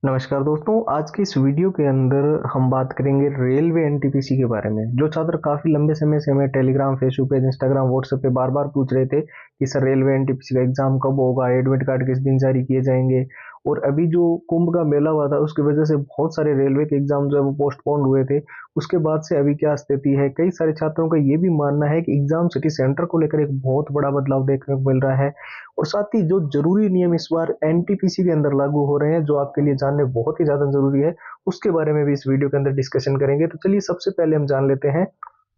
नमस्कार दोस्तों, आज की इस वीडियो के अंदर हम बात करेंगे रेलवे एनटीपीसी के बारे में। जो छात्र काफ़ी लंबे समय से हमें Telegram, Facebook page, Instagram, WhatsApp पे बार-बार पूछ रहे थे कि सर रेलवे एनटीपीसी का एग्ज़ाम कब होगा, एडमिट कार्ड किस दिन जारी किए जाएँगे। और अभी जो कुंभ का मेला हुआ था उसकी वजह से बहुत सारे रेलवे के एग्ज़ाम जो है वो पोस्टपोन्ड हुए थे। उसके बाद से अभी क्या स्थिति है, कई सारे छात्रों का ये भी मानना है कि एग्ज़ाम सिटी सेंटर को लेकर एक बहुत बड़ा बदलाव देखने को मिल रहा है। और साथ ही जो ज़रूरी नियम इस बार एनटीपीसी के अंदर लागू हो रहे हैं, जो आपके लिए जानने बहुत ही ज़्यादा ज़रूरी है, उसके बारे में भी इस वीडियो के अंदर डिस्कशन करेंगे। तो चलिए सबसे पहले हम जान लेते हैं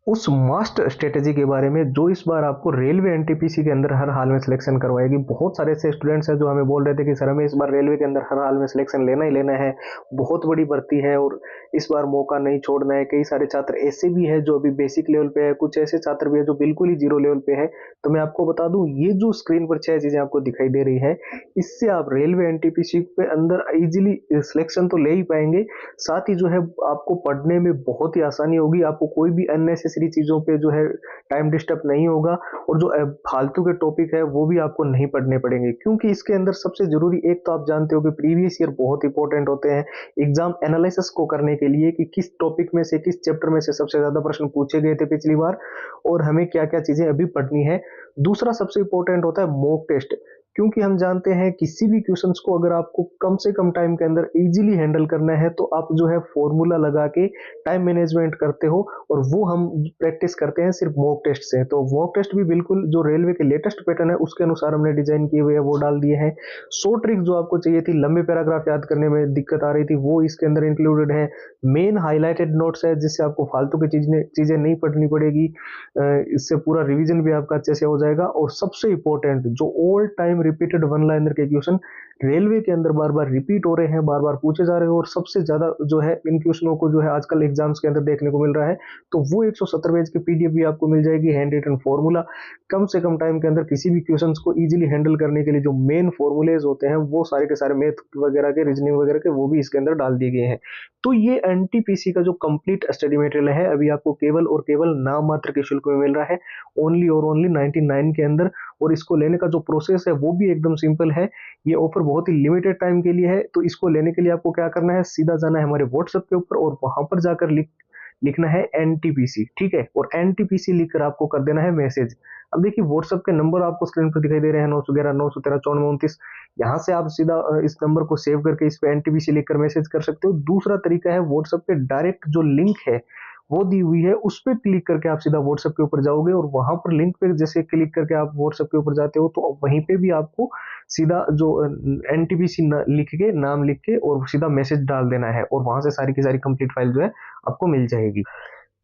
उस मास्ट स्ट्रेटेजी के बारे में जो इस बार आपको रेलवे एनटीपीसी के अंदर हर हाल में सिलेक्शन करवाएगी। बहुत सारे ऐसे स्टूडेंट्स हैं जो हमें बोल रहे थे कि सर हमें इस बार रेलवे के अंदर हर हाल में सिलेक्शन लेना ही लेना है, बहुत बड़ी भर्ती है और इस बार मौका नहीं छोड़ना है। कई सारे छात्र ऐसे भी हैं जो अभी बेसिक लेवल पे है, कुछ ऐसे छात्र भी हैं जो बिल्कुल ही जीरो लेवल पे है। तो मैं आपको बता दूं, ये जो स्क्रीन पर 6 चीजें आपको दिखाई दे रही है, इससे आप रेलवे एनटीपीसी पे अंदर इजीली सिलेक्शन तो ले ही पाएंगे। साथ ही जो है आपको पढ़ने में बहुत ही आसानी होगी, आपको कोई भी अननेसेसरी चीज़ों पे जो है टाइम डिस्टर्ब नहीं होगा और जो फालतू के टॉपिक है वो भी आपको नहीं पढ़ने पड़ेंगे। क्योंकि इसके अंदर सबसे ज़रूरी एक तो आप जानते हो कि प्रीवियस ईयर बहुत इंपॉर्टेंट होते हैं एग्जाम एनालिसिस को करने के लिए कि किस टॉपिक में से, किस चैप्टर में से सबसे ज़्यादा प्रश्न पूछे गए थे पिछली बार और हमें क्या-क्या चीज़ें अभी पढ़नी है। दूसरा सबसे इंपॉर्टेंट होता है मॉक टेस्ट, क्योंकि हम जानते हैं किसी भी क्वेश्चंस को अगर आपको कम से कम टाइम के अंदर इजीली हैंडल करना है तो आप जो है फॉर्मूला लगा के टाइम मैनेजमेंट करते हो और वो हम प्रैक्टिस करते हैं सिर्फ मॉक टेस्ट से। तो मॉक टेस्ट भी बिल्कुल जो रेलवे के लेटेस्ट पैटर्न है उसके अनुसार हमने डिजाइन किए हुए हैं, वो डाल दिए हैं। 100 ट्रिक जो आपको चाहिए थी, लंबे पैराग्राफ याद करने में दिक्कत आ रही थी, वो इसके अंदर इंक्लूडेड है। मेन हाईलाइटेड नोट्स है जिससे आपको फालतू की चीजें नहीं पढ़नी पड़ेगी। इससे पूरा रिवीजन भी आपका अच्छे से हो जाएगा। और सबसे इंपॉर्टेंट जो all time repeated one liner के क्वेश्चन रेलवे के अंदर बार बार रिपीट हो रहे हैं, बार बार पूछे जा रहे हैं और सबसे ज्यादा जो है इन क्वेश्चनों को जो है आजकल एग्जाम्स के अंदर देखने को मिल रहा है, तो वो 170 पेज की पीडीएफ भी आपको मिल जाएगी। हैंड रिटन फॉर्मूला, कम से कम टाइम के अंदर किसी भी क्वेश्चंस को इजीली हैंडल करने के लिए जो मेन फॉर्मूलेज होते हैं वो सारे के सारे मैथ वगैरह के, रीजनिंग वगैरह के, वो भी इसके अंदर डाल दिए गए हैं। तो ये एनटीपीसी का जो कंप्लीट स्टडी मटेरियल है अभी आपको केवल और केवल नाम मात्र के शुल्क में मिल रहा है, ओनली और ओनली 99 के अंदर। और इसको लेने का जो प्रोसेस है वो भी एकदम सिंपल है। ये ऑफर बहुत ही लिमिटेड टाइम के लिए है, तो इसको लेने के लिए आपको क्या करना है, सीधा जाना है हमारे व्हाट्सएप के ऊपर और वहां पर जाकर लिखना है एनटीपीसी, ठीक है। और एनटीपीसी लिखकर आपको कर देना है मैसेज। अब देखिए व्हाट्सएप के नंबर आपको स्क्रीन पर दिखाई दे रहे हैं, 911 913 9429। यहाँ से आप सीधा इस नंबर को सेव करके इस पे एनटीपीसी लिखकर मैसेज कर सकते हो। दूसरा तरीका है व्हाट्सएप पे डायरेक्ट जो लिंक है वो दी हुई है, उस पे क्लिक करके आप सीधा व्हाट्सएप के ऊपर जाओगे और वहां पर लिंक पे जैसे क्लिक करके आप व्हाट्सएप के ऊपर जाते हो तो वहीं पे भी आपको सीधा जो एनटीपीसी लिख के, नाम लिख के और सीधा मैसेज डाल देना है और वहां से सारी की सारी कंप्लीट फाइल जो है आपको मिल जाएगी।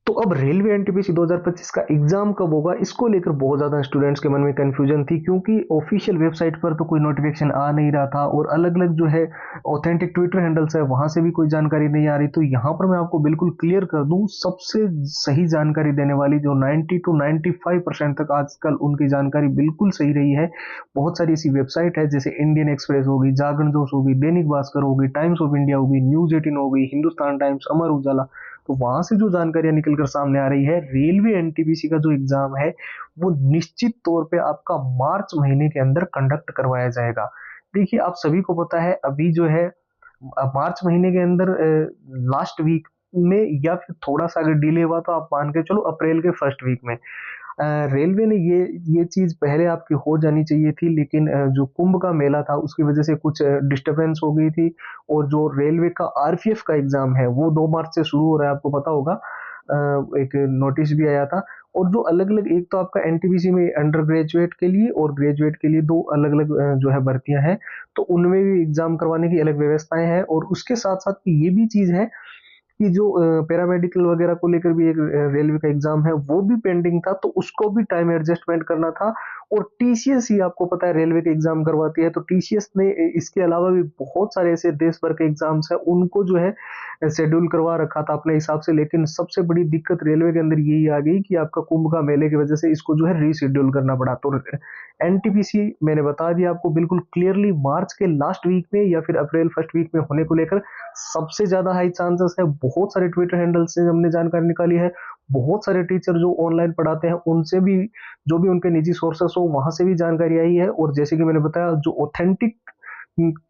तो अब रेलवे एनटीपीसी 2025 का एग्जाम कब होगा, इसको लेकर बहुत ज्यादा स्टूडेंट्स के मन में कंफ्यूजन थी, क्योंकि ऑफिशियल वेबसाइट पर तो कोई नोटिफिकेशन आ नहीं रहा था और अलग अलग जो है ऑथेंटिक ट्विटर हैंडल्स है वहां से भी कोई जानकारी नहीं आ रही। तो यहाँ पर मैं आपको बिल्कुल क्लियर कर दूं, सबसे सही जानकारी देने वाली जो 90 to 95% तक आजकल उनकी जानकारी बिल्कुल सही रही है। बहुत सारी ऐसी वेबसाइट है जैसे इंडियन एक्सप्रेस होगी, जागरण जोश होगी, दैनिक भास्कर होगी, टाइम्स ऑफ इंडिया होगी, न्यूज 18 होगी, हिंदुस्तान टाइम्स, अमर उजाला। तो वहां से जो जानकारियां निकलकर सामने आ रही है, रेलवे एनटीपीसी का जो एग्जाम है वो निश्चित तौर पे आपका मार्च महीने के अंदर कंडक्ट करवाया जाएगा। देखिए आप सभी को पता है अभी जो है मार्च महीने के अंदर लास्ट वीक में या फिर थोड़ा सा अगर डिले हुआ तो आप मान के चलो अप्रैल के फर्स्ट वीक में रेलवे ने ये चीज पहले आपकी हो जानी चाहिए थी, लेकिन जो कुंभ का मेला था उसकी वजह से कुछ डिस्टरबेंस हो गई थी। और जो रेलवे का आरपीएफ का एग्जाम है वो 2 मार्च से शुरू हो रहा है, आपको पता होगा। एक नोटिस भी आया था। और जो अलग अलग, एक तो आपका एनटीपीसी में अंडर ग्रेजुएट के लिए और ग्रेजुएट के लिए दो अलग अलग जो है भर्तियां हैं, तो उनमें भी एग्जाम करवाने की अलग व्यवस्थाएं हैं। और उसके साथ साथ ये भी चीज है कि जो पैरामेडिकल वगैरह को लेकर भी एक रेलवे का एग्जाम है वो भी पेंडिंग था, तो उसको भी टाइम एडजस्टमेंट करना था। और टीसीएस ही आपको पता है रेलवे के एग्जाम करवाती है, तो टीसीएस ने इसके अलावा भी बहुत सारे ऐसे देश भर के एग्जाम्स हैं उनको जो है शेड्यूल करवा रखा था अपने हिसाब से। लेकिन सबसे बड़ी दिक्कत रेलवे के अंदर यही आ गई कि आपका कुंभ का मेले की वजह से इसको जो है रीशेड्यूल करना पड़ा। तो एनटीपीसी मैंने बता दिया आपको बिल्कुल क्लियरली, मार्च के लास्ट वीक में या फिर अप्रैल फर्स्ट वीक में होने को लेकर सबसे ज्यादा हाई चांसेस है। बहुत सारे ट्विटर हैंडल से हमने जानकारी निकाली है, बहुत सारे टीचर जो ऑनलाइन पढ़ाते हैं उनसे भी, जो भी उनके निजी सोर्सेस हो वहां से भी जानकारी आई है। और जैसे कि मैंने बताया, जो ऑथेंटिक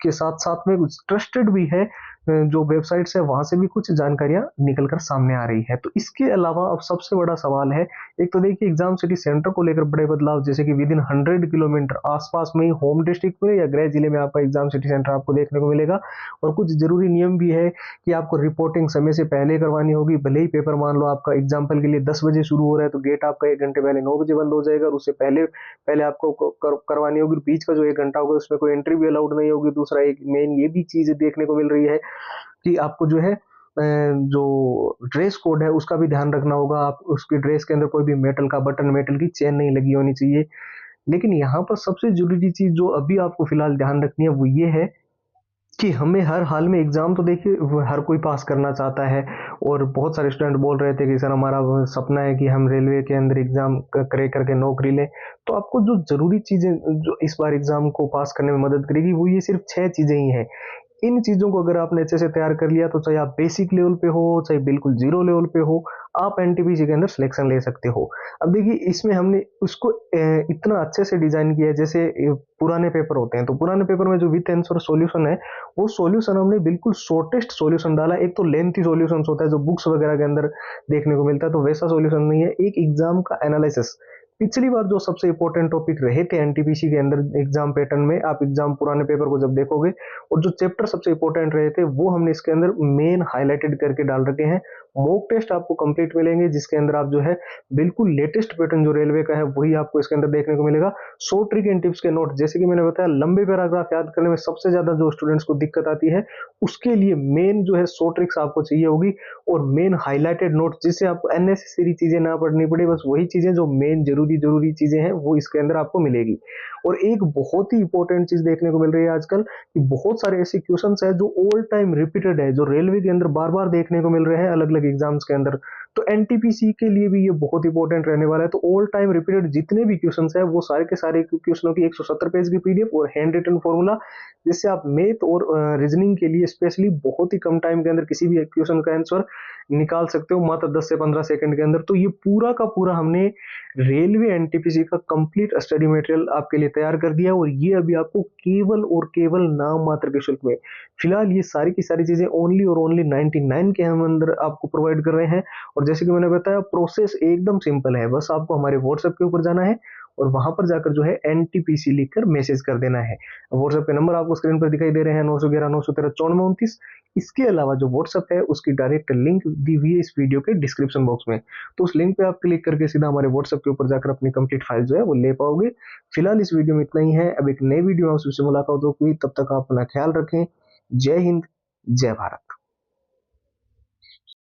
के साथ साथ में कुछ ट्रस्टेड भी है, जो वेबसाइट्स है वहां से भी कुछ जानकारियां निकल कर सामने आ रही है। तो इसके अलावा अब सबसे बड़ा सवाल है, एक तो देखिए एग्जाम सिटी सेंटर को लेकर बड़े बदलाव, जैसे कि विद इन 100 किलोमीटर आसपास में ही होम डिस्ट्रिक्ट में या गृह जिले में आपका एग्जाम सिटी सेंटर आपको देखने को मिलेगा। और कुछ जरूरी नियम भी है कि आपको रिपोर्टिंग समय से पहले करवानी होगी। भले ही पेपर मान लो आपका एग्जाम्पल के लिए 10 बजे शुरू हो रहा है, तो गेट आपका 1 घंटे पहले 9 बजे बंद हो जाएगा, और उससे पहले पहले आपको करवानी होगी। बीच का जो 1 घंटा होगा उसमें कोई एंट्री भी अलाउड नहीं होगी। दूसरा एक मेन ये भी चीज देखने को मिल रही है कि आपको जो है जो ड्रेस कोड है उसका भी ध्यान रखना होगा। आप उसकी ड्रेस के अंदर कोई भी मेटल का बटन, मेटल की चेन नहीं लगी होनी चाहिए। लेकिन यहाँ पर सबसे जरूरी चीज जो अभी आपको फिलहाल ध्यान रखनी है वो ये है कि हमें हर हाल में एग्जाम तो देखिए हर कोई पास करना चाहता है, और बहुत सारे स्टूडेंट बोल रहे थे कि सर हमारा सपना है कि हम रेलवे के अंदर एग्जाम करे करके नौकरी लें। तो आपको जो जरूरी चीजें जो इस बार एग्जाम को पास करने में मदद करेगी वो ये सिर्फ 6 चीजें ही हैं। इन चीजों को अगर आपने अच्छे से तैयार कर लिया, तो चाहे आप बेसिक लेवल पे हो चाहे बिल्कुल जीरो लेवल पे हो, आप एनटीपीसी के अंदर सिलेक्शन ले सकते हो। अब देखिए इसमें हमने उसको इतना अच्छे से डिजाइन किया है, जैसे पुराने पेपर होते हैं, तो पुराने पेपर में जो विथ आंसर सॉल्यूशन है, वो सॉल्यूशन हमने बिल्कुल शॉर्टेस्ट सॉल्यूशन डाला। एक तो लेंथी सॉल्यूशन होता है जो बुक्स वगैरह के अंदर देखने को मिलता है, तो वैसा सॉल्यूशन नहीं है। एक एग्जाम का एनालिसिस, पिछली बार जो सबसे इंपॉर्टेंट टॉपिक रहे थे एनटीपीसी के अंदर एग्जाम पैटर्न में, आप एग्जाम पुराने पेपर को जब देखोगे, और जो चैप्टर सबसे इंपॉर्टेंट रहे थे वो हमने इसके अंदर मेन हाईलाइटेड करके डाल रखे हैं। मॉक टेस्ट आपको कंप्लीट मिलेंगे, जिसके अंदर आप जो है बिल्कुल लेटेस्ट पैटर्न जो रेलवे का है वही आपको इसके अंदर देखने को मिलेगा। 100 ट्रिक एंड टिप्स के नोट, जैसे कि मैंने बताया लंबे पैराग्राफ याद करने में सबसे ज्यादा जो स्टूडेंट्स को दिक्कत आती है, उसके लिए मेन जो है 100 ट्रिक्स आपको चाहिए होगी, और मेन हाईलाइटेड नोट, जिससे आपको अननेसेसरी चीजें ना पढ़नी पड़े, बस वही चीजें जो मेन जरूरी चीजें हैं वो इसके अंदर आपको मिलेगी। और एक बहुत ही इंपॉर्टेंट चीज देखने को मिल रही है आजकल कि बहुत सारे ऐसे क्वेश्चंस है जो ऑल टाइम रिपीटेड है, जो रेलवे के अंदर बार बार देखने को मिल रहे हैं अलग अलग एग्जाम्स के अंदर। तो एनटीपीसी के लिए भी ये बहुत इंपॉर्टेंट रहने वाला है। तो ऑल टाइम रिपीटेड जितने भी क्वेश्चंस है वो सारे के सारे क्वेश्चनों की 170 पेज की पीडीएफ और हैंड रिटन फॉर्मूला, जिससे आप मैथ और रीजनिंग के लिए स्पेशली बहुत ही कम टाइम के अंदर किसी भी क्वेश्चन का आंसर निकाल सकते हो, मात्र 10 से 15 सेकंड के अंदर। तो ये पूरा का पूरा हमने रेलवे एनटीपीसी का कंप्लीट स्टडी मटेरियल आपके लिए तैयार कर दिया, और ये अभी आपको केवल और केवल नाम मात्र के शुल्क में, फिलहाल ये सारी की सारी चीजें ओनली और ओनली 99 के हम अंदर आपको प्रोवाइड कर रहे हैं। और जैसे कि मैंने बताया प्रोसेस एकदम सिंपल है, बस आपको हमारे व्हाट्सएप के ऊपर जाना है और वहां पर जाकर जो है एनटीपीसी लिखकर मैसेज कर देना है। व्हाट्सएप के नंबर आपको स्क्रीन पर दिखाई दे रहे हैं, 911 913 9429। इसके अलावा जो व्हाट्सएप है उसकी डायरेक्ट लिंक दी हुई है इस वीडियो के डिस्क्रिप्शन बॉक्स में, तो उस लिंक पे आप क्लिक करके सीधा हमारे व्हाट्सएप के ऊपर जाकर अपनी कंप्लीट फाइल जो है वो ले पाओगे। फिलहाल इस वीडियो में इतना ही है, अब एक नई वीडियो आपसे मुलाकात होगी, तब तक आप अपना ख्याल रखें। जय हिंद, जय भारत।